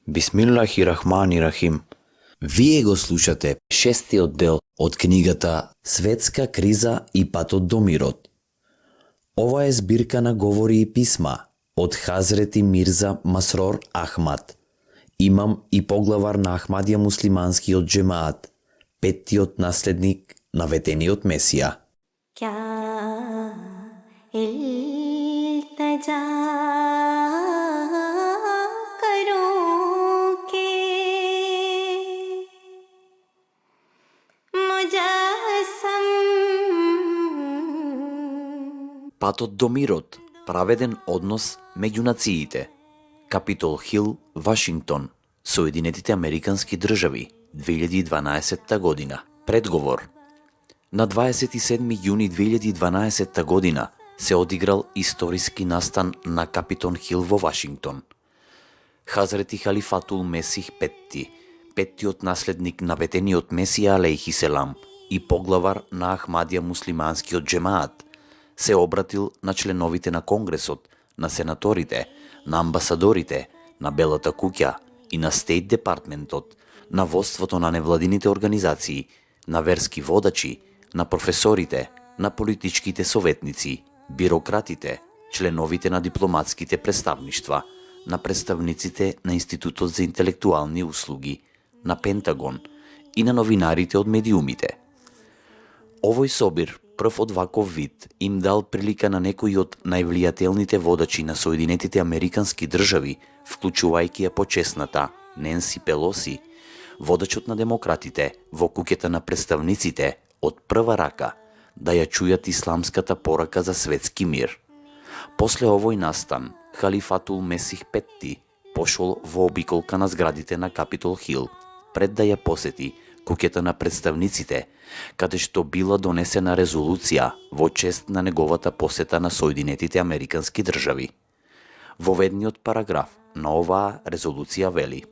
Бисмиллахи рахмани рахим. Вие го слушате шестиот дел од книгата Светска криза и патот до мирот. Ова е збирка на говори и писма од Хазрети Мирза Масрор Ахмад, имам и поглавар на Ахмадија муслиманскиот джемаат, петтиот наследник на ветениот Месија. Патот до мирот, праведен однос меѓу нациите. Капитол Хил, Вашингтон, Соединетите Американски држави, 2012 година. Предговор. На 27 јуни 2012 година се одиграл историски настан на Капитол Хил во Вашингтон. Хазрети Халифатул Месих Петти, петтиот наследник на ветениот Месија алейхи селам и поглавар на Ахмадија муслиманскиот джемаат, се обратил на членовите на Конгресот, на сенаторите, на амбасадорите, на Белата куќа и на Стейт Департментот, на водството на невладините организации, на верски водачи, на професорите, на политичките советници, бирократите, членовите на дипломатските представништва, на представниците на Институтот за интелектуални услуги, на Пентагон и на новинарите од медиумите. Овој собир, прв од ваков вид, им дал прилика на некои од највлијателните водачи на Соединетите Американски држави, вклучувајќи ја почесната Ненси Пелоси, водачот на демократите во куќата на представниците, од прва рака, да ја чујат исламската порака за светски мир. После овој настан, Халифатул Месих Петти пошол во обиколка на зградите на Капитол Хил, пред да ја посети куќата на представниците, каде што била донесена резолуција во чест на неговата посета на Соединетите Американски држави. Во ведниот параграф на оваа резолуција вели: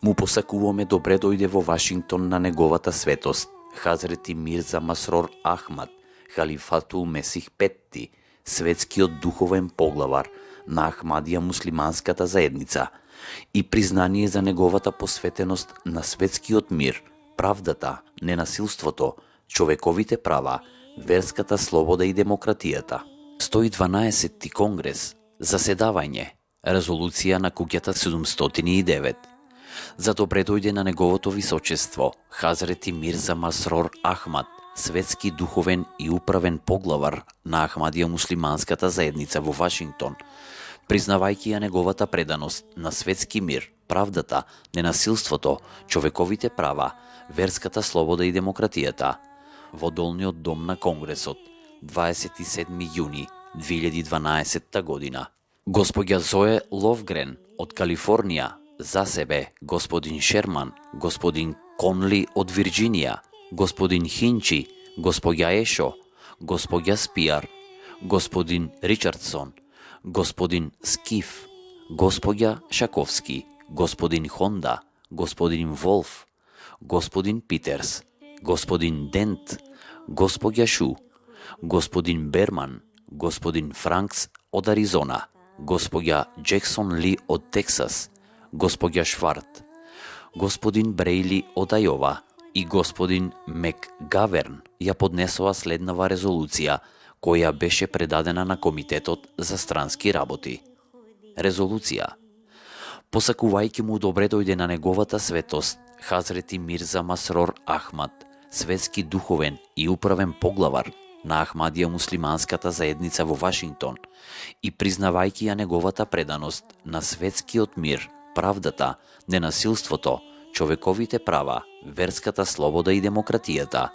му посакуваме добре дојде во Вашингтон на неговата светост, Хазрети Мирза Масрор Ахмад, Халифатул Месих Петти, светскиот духовен поглавар на Ахмадија муслиманската заедница, и признание за неговата посветеност на светскиот мир, правдата, ненасилството, човековите права, верската слобода и демократијата. 112-ти Конгрес, заседавање, резолуција на куќата 709. За добре дојде на неговото височество, Хазрети Мирза Масрор Ахмад, светски духовен и управен поглавар на Ахмадија муслиманската заедница во Вашингтон, признавајќи ја неговата преданост на светски мир, правдата, ненасилството, човековите права, верската слобода и демократијата, во долниот дом на Конгресот, 27 јуни 2012 година. Господја Зое Ловгрен од Калифорнија, за себе господин Шерман, господин Конли од Вирџинија, господин Хинчи, господја Ешо, господја Спијар, господин Ричардсон, господин Скиф, господја Шаковски, господин Хонда, господин Волф, господин Питерс, господин Дент, господја Шу, господин Берман, господин Франкс од Аризона, господја Джексон Ли од Тексас, господја Шварт, господин Брейли од Ајова и господин Макгаверн ја поднесоа следнава резолуција, која беше предадена на Комитетот за странски работи. Резолуција. Посакувајќи му добре дојде на неговата светост, Хазрети Мирза Масрор Ахмад, светски духовен и управен поглавар на Ахмадија муслиманската заедница во Вашингтон, и признавајќи ја неговата преданост на светскиот мир, правдата, ненасилството, човековите права, верската слобода и демократијата.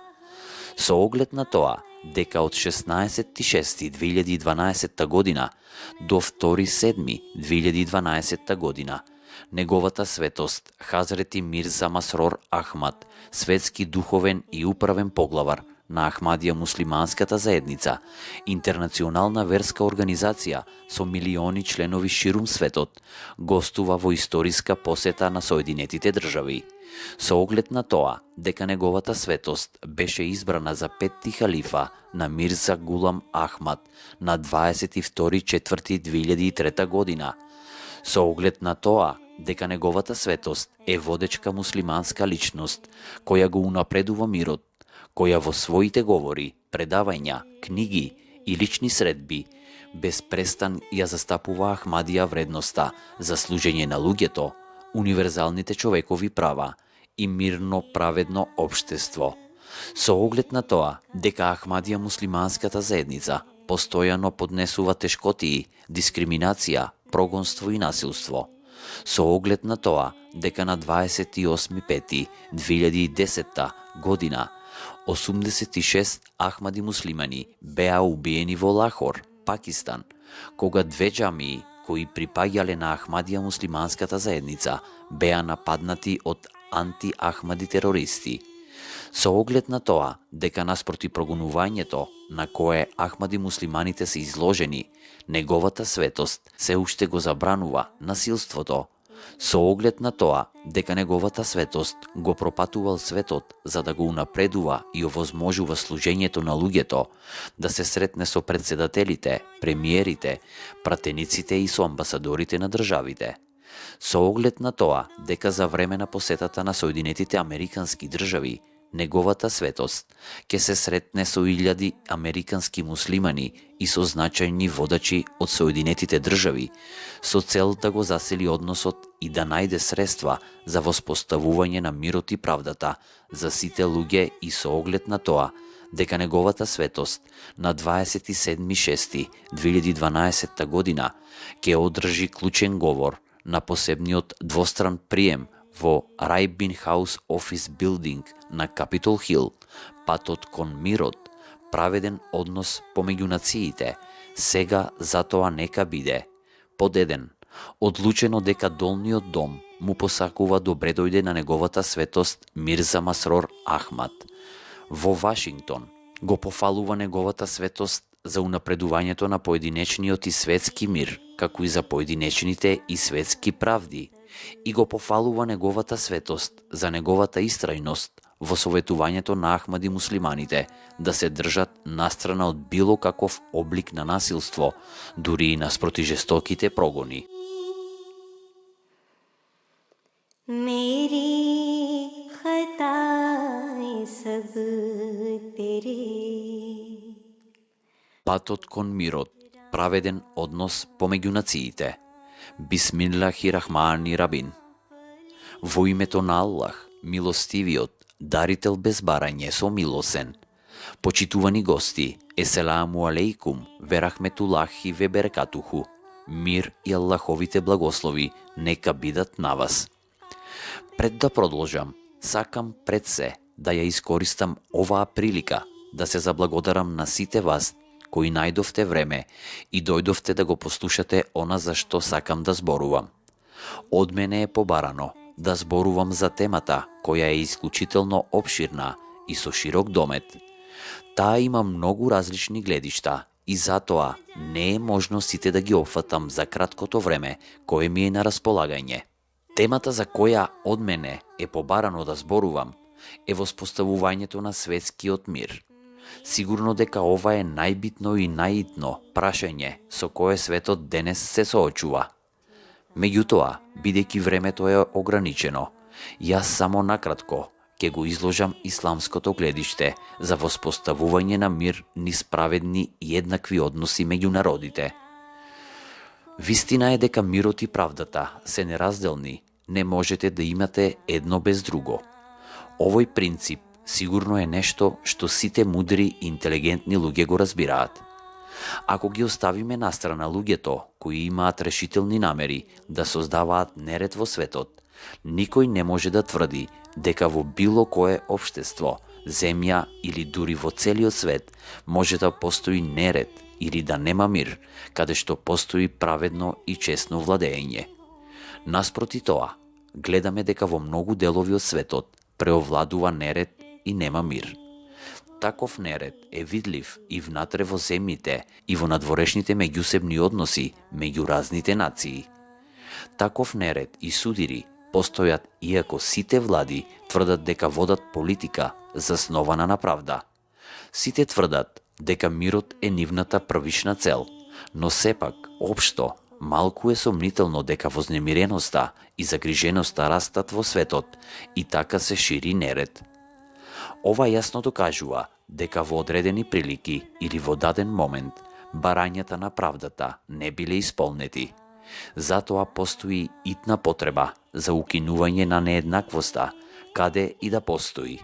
Со оглед на тоа, дека од 16.6.2012 година до 2.7.2012 година неговата светост Хазрети Мирза Масрор Ахмад, светски духовен и управен поглавар на Ахмадија муслиманската заедница, интернационална верска организација со милиони членови ширум светот, гостува во историска посета на Соединетите држави. Со оглед на тоа дека неговата светост беше избрана за петти халифа на Мирза Гулам Ахмад на 22.4.2003 година, со оглед на тоа дека неговата светост е водечка муслиманска личност, која го унапредува мирот, која во своите говори, предавања, книги и лични средби без престан ја застапува Ахмадија вредноста за служење на луѓето, универзалните човекови права и мирно праведно општество. Со оглед на тоа дека Ахмадија муслиманската заедница постојано поднесува тешкотии, дискриминација, прогонство и насилство. Со оглед на тоа дека на 28.5.2010 година 86 Ахмади муслимани беа убиени во Лахор, Пакистан, кога две џамии кои припаѓале на Ахмадија муслиманската заедница беа нападнати од анти-Ахмади терористи. Со оглед на тоа дека наспроти прогонувањето на кое Ахмади муслиманите се изложени, неговата светост се уште го забранува насилството. Со оглед на тоа дека неговата светост го пропатувал светот за да го унапредува и овозможува служењето на луѓето, да се сретне со председателите, премиерите, пратениците и со амбасадорите на државите. Со оглед на тоа дека за време на посетата на Соединетите Американски држави, неговата светост ќе се сретне со илјади американски муслимани и со значајни водачи од Соединетите држави, со цел да го засили односот и да најде средства за воспоставување на мирот и правдата за сите луѓе, и со оглед на тоа дека неговата светост на 27.6.2012 година ќе одржи клучен говор на посебниот двостран прием во Райбин Хаус Офис Билдинг на Капитол Хил, патот кон мирот, праведен однос помеѓу нациите, сега затоа нека биде. Под 1. Одлучено дека Долниот дом му посакува добре дојде на неговата светост Мирза Масрор Ахмад. Во Вашингтон го пофалува неговата светост за унапредувањето на поединечниот и светски мир, како и за поединечните и светски правди, и го пофалува неговата светост за неговата истрајност во советувањето на Ахмади муслиманите да се држат настрана од било каков облик на насилство, дури и наспроти жестоките прогони. Патот кон мирот, праведен однос помеѓу нациите. Бисмиллахи рахмани рабин. Во името на Аллах, милостивиот, дарител без барање, со милосен. Почитувани гости, еселаму алейкум, ве рахметулахи ве берекатуху. Мир и Аллаховите благослови нека бидат на вас. Пред да продолжам, сакам пред се да ја искористам оваа прилика да се заблагодарам на сите вас кои најдовте време и дојдовте да го послушате она за што сакам да зборувам. Од мене е побарано да зборувам за темата која е исклучително обширна и со широк домет. Таа има многу различни гледишта и затоа не е можно сите да ги опфатам за краткото време кое ми е на располагање. Темата за која од мене е побарано да зборувам е воспоставувањето на светскиот мир. Сигурно дека ова е најбитно и најитно прашање со кое светот денес се соочува. Меѓутоа, бидејќи времето е ограничено, јас само накратко ќе го изложам исламското гледиште за воспоставување на мир низ праведни и еднакви односи меѓу народите. Вистина е дека мирот и правдата се неразделни, не можете да имате едно без друго. Овој принцип сигурно е нешто што сите мудри и интелигентни луѓе го разбираат. Ако ги оставиме настрана луѓето кои имаат решителни намери да создаваат неред во светот, никој не може да тврди дека во било кое општество, земја или дури во целиот свет може да постои неред или да нема мир, каде што постои праведно и честно владење. Наспроти тоа, гледаме дека во многу делови од светот преовладува неред и нема мир. Таков неред е видлив и внатре во земјите и во надворешните меѓусебни односи меѓу разните нации. Таков неред и судири постојат иако сите влади тврдат дека водат политика заснована на правда. Сите тврдат дека мирот е нивната првична цел, но сепак, општо, малку е сомнително дека вознемиреноста и загриженоста растат во светот и така се шири неред. Ова јасно докажува дека во одредени прилики или во даден момент барањата на правдата не биле исполнети. Затоа постои итна потреба за укинување на нееднаквоста, каде и да постои.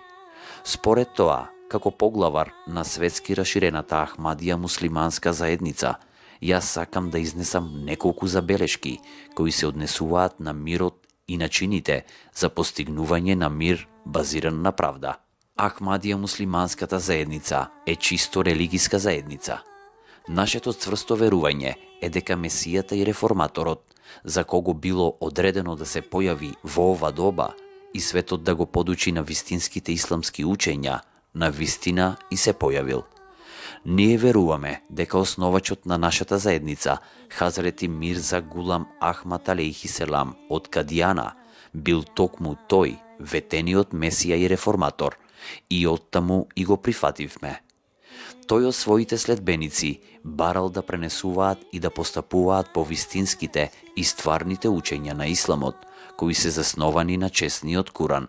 Според тоа, како поглавар на светски раширената Ахмадија муслиманска заедница, јас сакам да изнесам неколку забелешки кои се однесуваат на мирот и начините за постигнување на мир базиран на правда. Ахмадија муслиманската заедница е чисто религиска заедница. Нашето цврсто верување е дека Месијата и реформаторот, за кого било одредено да се појави во ова доба и светот да го подучи на вистинските исламски учења, на вистина и се појавил. Ние веруваме дека основачот на нашата заедница, Хазрети Мирза Гулам Ахмад алейхи селам од Кадијана, бил токму тој, ветениот Месија и реформатор, и оттаму и го прифативме. Тој од своите следбеници барал да пренесуваат и да постапуваат по вистинските и стварните учења на исламот, кои се засновани на честниот Куран.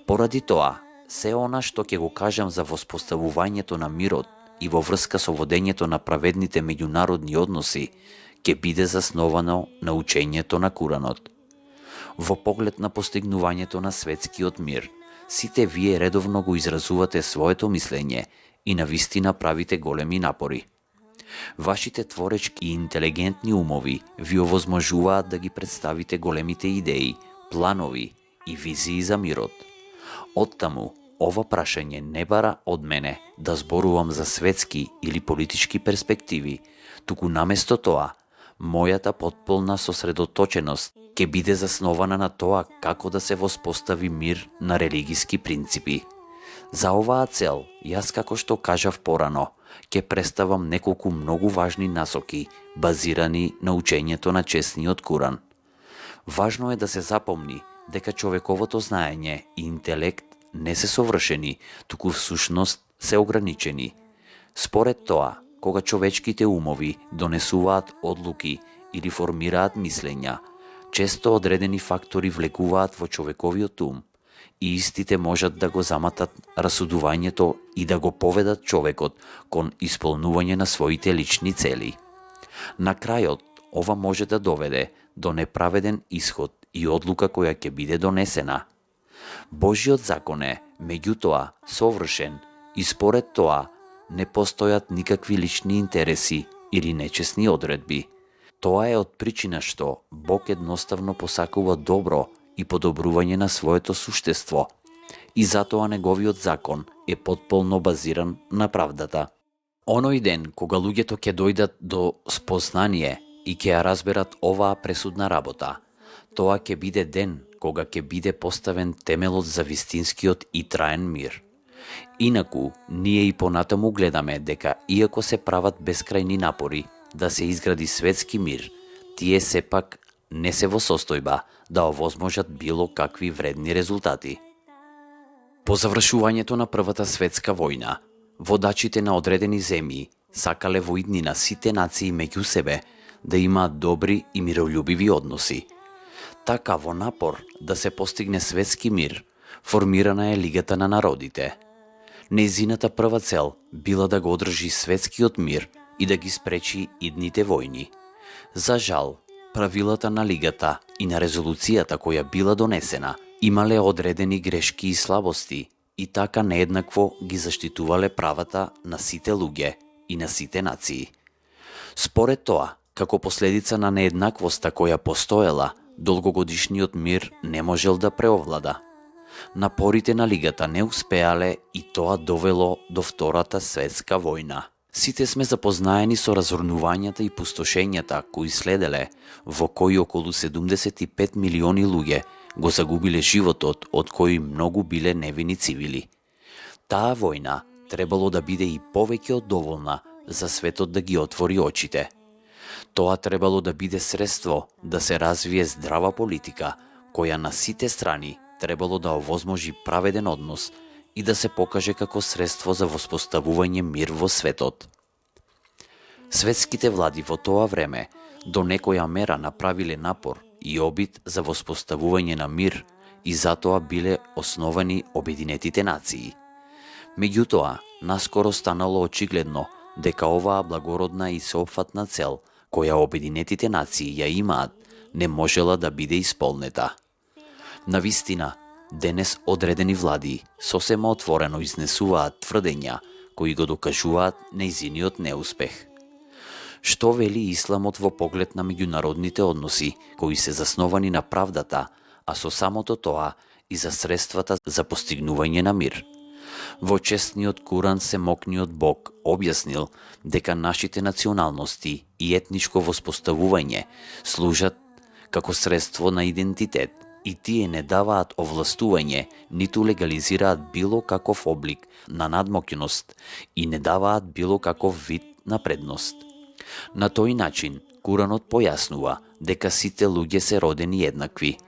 Поради тоа, се она што ќе го кажам за воспоставувањето на мирот и во врска со водењето на праведните меѓународни односи, ќе биде засновано на учењето на Куранот. Во поглед на постигнувањето на светскиот мир, сите вие редовно го изразувате своето мислење и навистина правите големи напори. Вашите творечки и интелигентни умови ви овозможуваат да ги представите големите идеи, планови и визии за мирот. Оттаму, ова прашање не бара од мене да зборувам за светски или политички перспективи, туку наместо тоа, мојата потполна сосредоточеност ќе биде заснована на тоа како да се воспостави мир на религиски принципи. За оваа цел, јас како што кажав порано, ќе представам неколку многу важни насоки, базирани на учењето на честниот Куран. Важно е да се запомни дека човековото знаење и интелект не се совршени, туку всушност се ограничени. Според тоа, кога човечките умови донесуваат одлуки или формираат мислења, често одредени фактори влекуваат во човековиот ум и истите можат да го заматат расудувањето и да го поведат човекот кон исполнување на своите лични цели. На крајот, ова може да доведе до неправеден исход и одлука која ќе биде донесена. Божиот закон е, меѓутоа, совршен и според тоа не постојат никакви лични интереси или нечесни одредби. Тоа е од причина што Бог едноставно посакува добро и подобрување на своето суштество, и затоа неговиот закон е потполно базиран на правдата. Оној ден кога луѓето ќе дојдат до спознание и ќе ја разберат оваа пресудна работа, тоа ќе биде ден кога ќе биде поставен темелот за вистинскиот и траен мир. Инаку, ние и понатаму гледаме дека иако се прават бескрајни напори да се изгради светски мир, тие сепак не се во состојба да овозможат било какви вредни резултати. По завршувањето на Првата светска војна, водачите на одредени земји сакале во иднина сите нации меѓу себе да имаат добри и миролюбиви односи. Така, во напор да се постигне светски мир, формирана е Лигата на народите. Нејзината прва цел била да го одржи светскиот мир и да ги спречи идните војни. За жал, правилата на Лигата и на резолуцијата која била донесена имале одредени грешки и слабости и така нееднакво ги заштитувале правата на сите луѓе и на сите нации. Според тоа, како последица на нееднаквоста која постоела, долгогодишниот мир не можел да преовлада. Напорите на Лигата не успеале и тоа довело до Втората светска војна. Сите сме запознаени со разорнувањата и пустошењата кои следеле, во кои околу 75 милиони луѓе го загубиле животот, од кои многу биле невини цивили. Таа војна требало да биде и повеќе од доволна за светот да ги отвори очите. Тоа требало да биде средство да се развие здрава политика, која на сите страни требало да овозможи праведен однос и да се покаже како средство за воспоставување мир во светот. Светските влади во тоа време до некоја мера направиле напор и обид за воспоставување на мир и затоа биле основани Обединетите нации. Меѓутоа, наскоро станало очигледно дека оваа благородна и сеопфатна цел, која Обединетите нации ја имаат, не можела да биде исполнета. Навистина, денес одредени влади сосема отворено изнесуваат тврдења кои го докажуваат нејзиниот неуспех. Што вели исламот во поглед на меѓународните односи кои се засновани на правдата, а со самото тоа и за средствата за постигнување на мир? Во честниот Куран Семокниот Бог објаснил дека нашите националности и етничко воспоставување служат како средство на идентитет и тие не даваат овластување, ниту легализираат било каков облик на надмокност и не даваат било каков вид на предност. На тој начин, Куранот појаснува дека сите луѓе се родени еднакви.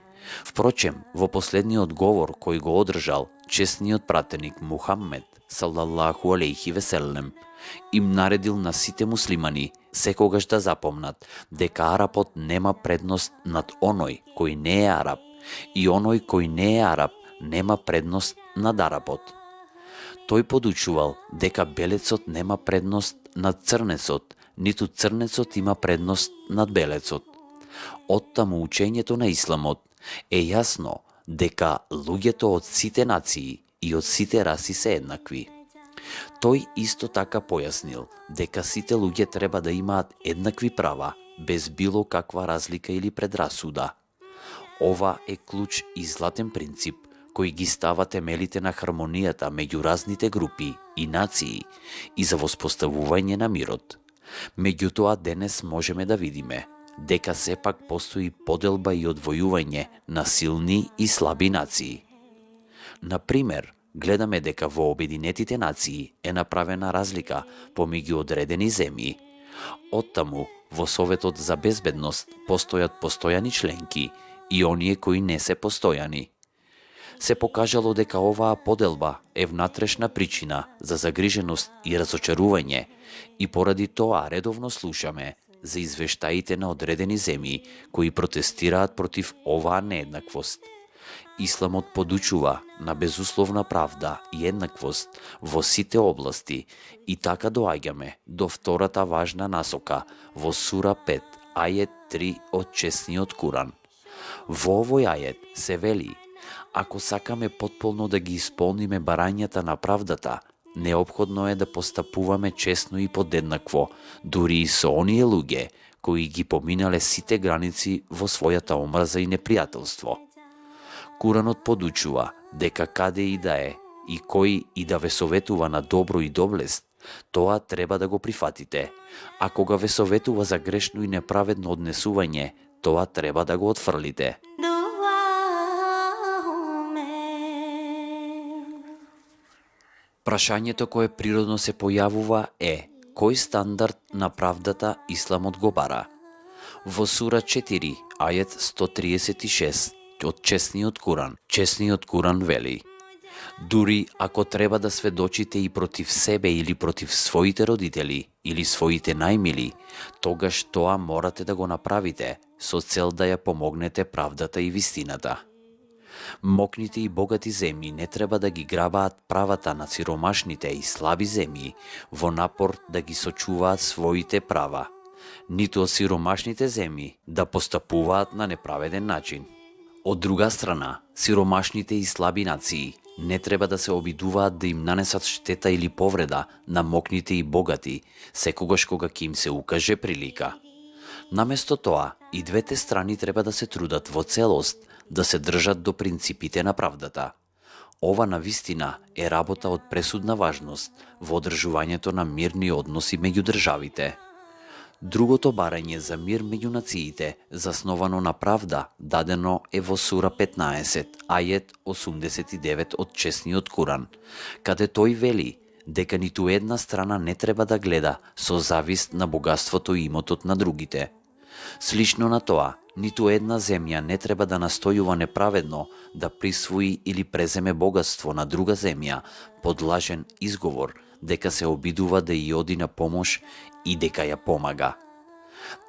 Впрочем, во последниот говор кој го одржал честниот пратеник Мухаммед салаллаху алейхи веселем, им наредил на сите муслимани секогаш да запомнат дека арапот нема предност над оној кој не е арап и оној кој не е арап нема предност над арапот. Тој подучувал дека белецот нема предност над црнецот, ниту црнецот има предност над белецот. Оттаму учењето на исламот е јасно дека луѓето од сите нации и од сите раси се еднакви. Тој исто така појаснил дека сите луѓе треба да имаат еднакви права, без било каква разлика или предрасуда. Ова е клуч и златен принцип кој ги става темелите на хармонијата меѓу разните групи и нации и за воспоставување на мирот. Меѓутоа, денес можеме да видиме дека сепак постои поделба и одвојување на силни и слаби нации. Например, гледаме дека во Обединетите нации е направена разлика помеѓу одредени земји. Оттаму, во Советот за безбедност постојат постојани членки и оние кои не се постојани. Се покажало дека оваа поделба е внатрешна причина за загриженост и разочарување и поради тоа редовно слушаме за извештаите на одредени земји кои протестираат против оваа нееднаквост. Исламот подучува на безусловна правда и еднаквост во сите области и така доаѓаме до втората важна насока во Сура 5, ајет 3 од честниот Куран. Во овој ајет се вели: ако сакаме потполно да ги исполниме барањата на правдата, неопходно е да постапуваме честно и подеднакво, дури и со оние луѓе кои ги поминале сите граници во својата омраза и непријателство. Куранот подучува дека каде и да е и кој и да ве советува на добро и доблест, тоа треба да го прифатите, а кога ве советува за грешно и неправедно однесување, тоа треба да го отфрлите. Прашањето кое природно се појавува е: кој стандард на правдата исламот го бара? Во Сура 4, ајет 136 од честниот Куран вели: дури ако треба да сведочите и против себе или против своите родители или своите најмили, тогаш тоа морате да го направите со цел да ја помогнете правдата и вистината. Мокните и богати земји не треба да ги грабаат правата на сиромашните и слаби земји во напор да ги сочуваат своите права, ниту од сиромашните земји да постапуваат на неправеден начин. Од друга страна, сиромашните и слаби нации не треба да се обидуваат да им нанесат штета или повреда на мокните и богати, секогаш кога ќе им се укаже прилика. Наместо тоа, и двете страни треба да се трудат во целост да се држат до принципите на правдата. Ова навистина е работа од пресудна важност во одржувањето на мирни односи меѓу државите. Другото барање за мир меѓу нациите, засновано на правда, дадено е во Сура 15, ајет 89 од честниот Куран, каде тој вели дека ниту една страна не треба да гледа со завист на богатството и имотот на другите. Слично на тоа, ниту една земја не треба да настојува неправедно да присвои или преземе богатство на друга земја под лажен изговор дека се обидува да ја оди на помош и дека ја помага.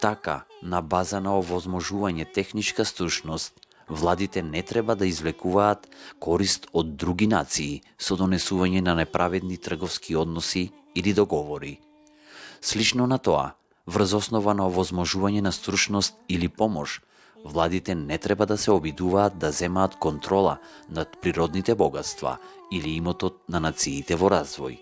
Така, на база на овозможување техничка стручност, владите не треба да извлекуваат корист од други нации со донесување на неправедни трговски односи или договори. Слично на тоа, врз основа на овозможување на стручност или помош, владите не треба да се обидуваат да земаат контрола над природните богатства или имотот на нациите во развој.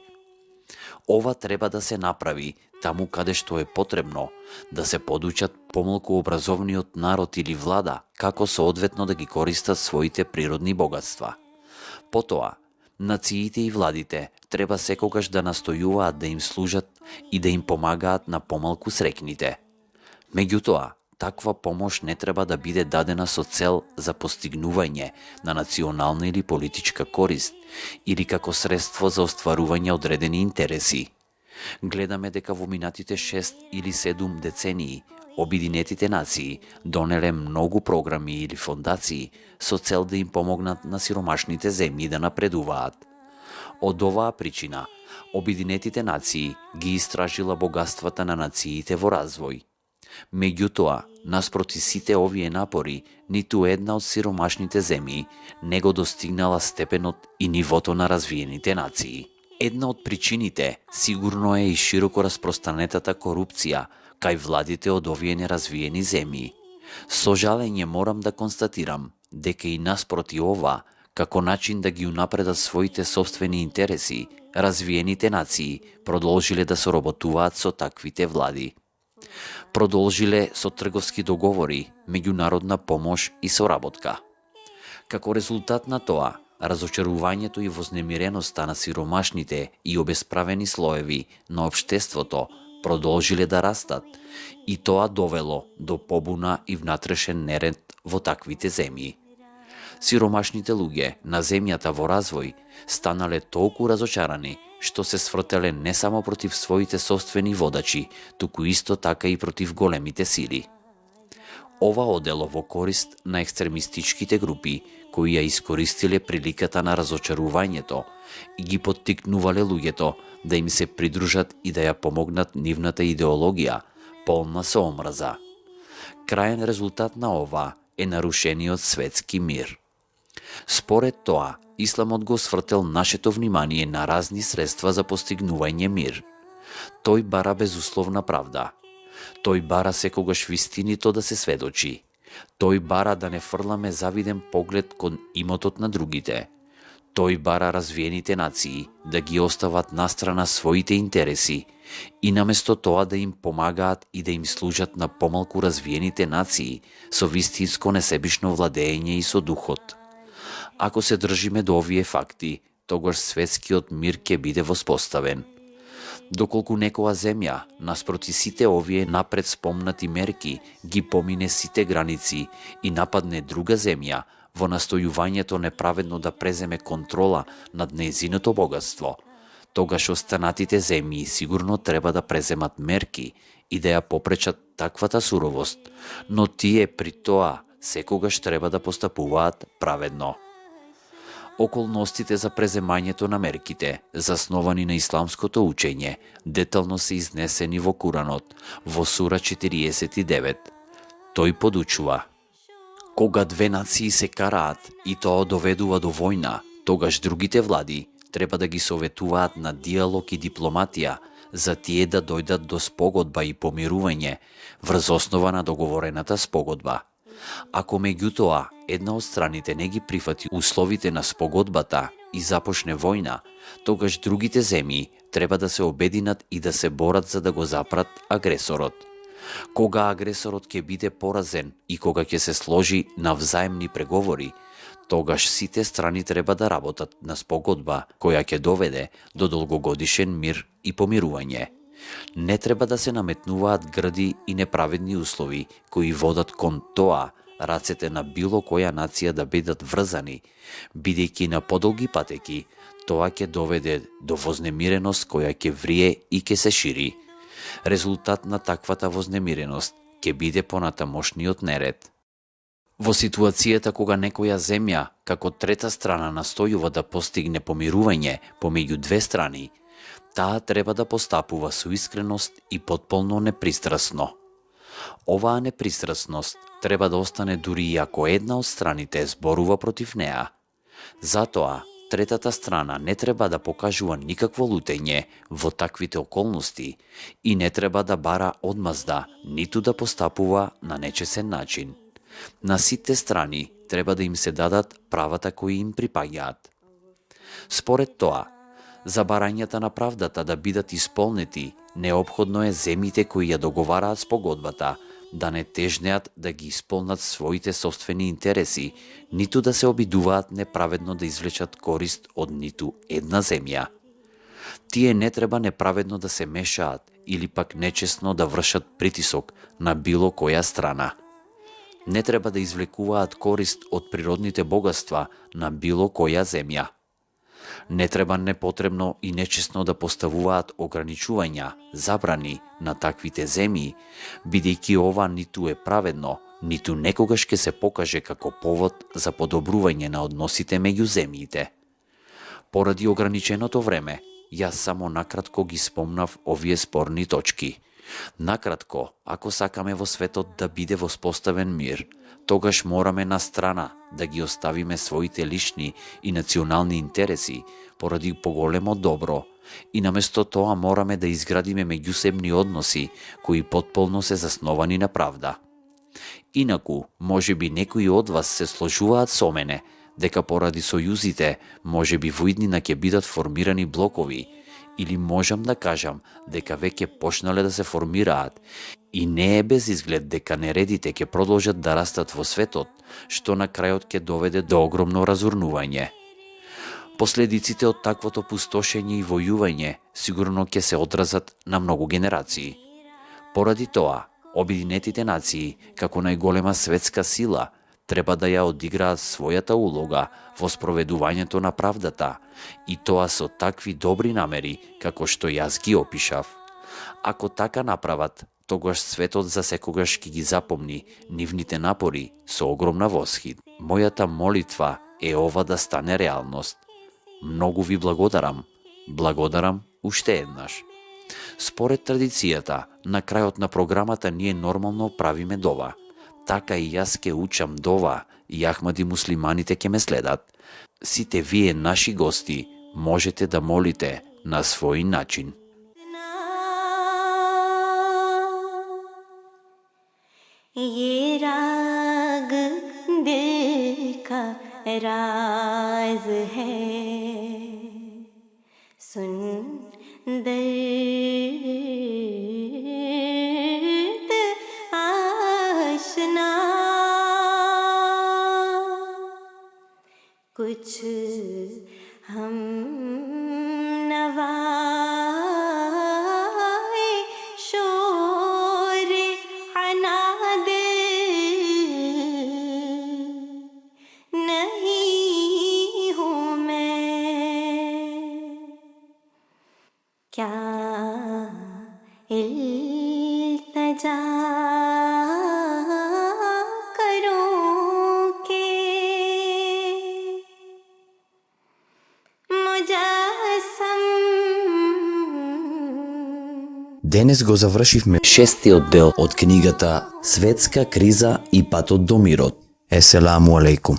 Ова треба да се направи таму каде што е потребно, да се подучат помалку образовниот народ или влада како соодветно да ги користат своите природни богатства. Потоа, нациите и владите треба секогаш да настојуваат да им служат и да им помагаат на помалку среќните. Меѓутоа, таква помош не треба да биде дадена со цел за постигнување на национална или политичка корист или како средство за остварување одредени интереси. Гледаме дека во минатите 6 или 7 децении Обединетите нации донеле многу програми или фондации со цел да им помогнат на сиромашните земји да напредуваат. Од оваа причина, Обединетите нации ги истражила богатствата на нациите во развој. Меѓутоа, наспроти сите овие напори, ниту една од сиромашните земји не го достигнала степенот и нивото на развиените нации. Една од причините сигурно е и широко распространетата корупција кај владите од овие неразвиени земји. Со жалење морам да констатирам дека и наспроти ова, како начин да ги унапредат своите собствени интереси, развиените нации продолжиле да соработуваат со таквите влади. Продолжиле со трговски договори, меѓународна помош и соработка. Како резултат на тоа, разочарувањето и вознемиреноста на сиромашните и обесправени слоеви на општеството продолжиле да растат и тоа довело до побуна и внатрешен неред во таквите земји. Сиромашните луѓе на земјата во развој станале толку разочарани што се свртеле не само против своите собствени водачи, туку исто така и против големите сили. Ова одело во корист на екстремистичките групи кои ја искористиле приликата на разочарувањето и ги поттикнувале луѓето да им се придружат и да ја помогнат нивната идеологија, полна со омраза. Краен резултат на ова е нарушениот светски мир. Според тоа, Исламот го свртел нашето внимание на разни средства за постигнување мир. Тој бара безусловна правда. Тој бара секогаш вистинито да се сведочи. Тој бара да не фрламе завиден поглед кон имотот на другите. Тој бара развиените нации да ги остават настрана своите интереси и наместо тоа да им помагаат и да им служат на помалку развиените нации со вистинско несебишно владење и со духот. Ако се држиме до овие факти, тогаш светскиот мир ќе биде воспоставен. Доколку некоја земја, наспроти сите овие напред спомнати мерки, ги помине сите граници и нападне друга земја во настојувањето неправедно да преземе контрола над нејзиното богатство, тогаш останатите земји сигурно треба да преземат мерки и да ја попречат таквата суровост, но тие при тоа секогаш треба да постапуваат праведно. Околностите за преземањето на мерките, засновани на исламското учење, детално се изнесени во Куранот, во Сура 49. Тој подучува: кога две нации се караат и тоа доведува до војна, тогаш другите влади треба да ги советуваат на диалог и дипломатија за тие да дојдат до спогодба и помирување врз основа на договорената спогодба. Ако меѓутоа една од страните не ги прифати условите на спогодбата и започне војна, тогаш другите земји треба да се обединат и да се борат за да го запрат агресорот. Кога агресорот ќе биде поразен и кога ќе се сложи на взаемни преговори, тогаш сите страни треба да работат на спогодба која ќе доведе до долгогодишен мир и помирување. Не треба да се наметнуваат грди и неправедни услови кои водат кон тоа рацете на било која нација да бидат врзани, бидејќи на подолги патеки тоа ќе доведе до вознемиреност која ќе врие и ќе се шири. Резултат на таквата вознемиреност ќе биде понатамошниот неред. Во ситуацијата кога некоја земја како трета страна настојува да постигне помирување помеѓу две страни, таа треба да постапува со искреност и потполно непристрасно. Оваа непристрасност треба да остане дури и ако една од страните зборува против неа. Затоа, третата страна не треба да покажува никакво лутење во таквите околности и не треба да бара одмазда, ниту да постапува на нечесен начин. На сите страни треба да им се дадат правата кои им припаѓаат. Според тоа, за барањата на правдата да бидат исполнети, неопходно е земите кои ја договараат спогодбата да не тежнеат да ги исполнат своите собствени интереси, ниту да се обидуваат неправедно да извлечат корист од ниту една земја. Тие не треба неправедно да се мешаат или пак нечесно да вршат притисок на било која страна. Не треба да извлекуваат корист од природните богатства на било која земја. Не треба непотребно и нечесно да поставуваат ограничувања, забрани на таквите земји, бидејќи ова ниту е праведно, ниту некогаш ќе се покаже како повод за подобрување на односите меѓу земјите. Поради ограниченото време, јас само накратко ги спомнав овие спорни точки. Накратко, ако сакаме во светот да биде воспоставен мир, тогаш мораме на страна да ги оставиме своите лични и национални интереси поради поголемо добро и наместо тоа мораме да изградиме меѓусебни односи кои потполно се засновани на правда. Инаку, можеби некои од вас се сложуваат со мене дека поради сојузите можеби во иднина ќе бидат формирани блокови, или можам да кажам дека веќе почнале да се формираат и не е без изглед дека нередите ќе продолжат да растат во светот, што на крајот ќе доведе до огромно разурнување. Последиците од таквото пустошење и војување сигурно ќе се одразат на многу генерации. Поради тоа, Обединетите нации, како најголема светска сила, треба да ја одиграат својата улога во спроведувањето на правдата, и тоа со такви добри намери како што јас ги опишав. Ако така направат, тогаш светот за секогаш ќе ги запомни нивните напори со огромна восхит. Мојата молитва е ова да стане реалност. Многу ви благодарам. Благодарам уште еднаш. Според традицијата, на крајот на програмата ние нормално правиме дова. Така и јас ке учам дова и Ахмади муслиманите ке ме следат. Сите вие наши гости можете да молите на свој начин. ये राग दिल का राज है, सुन दर्द आशना, कुछ हम नवाए शोर अना नहीं हूँ मैं, क्या इल्तजा करूँ के मुजस्सम. Денес го завршивме 6-тиот дел од книгата Светска криза и патот до мирот. Еселаму алейкум.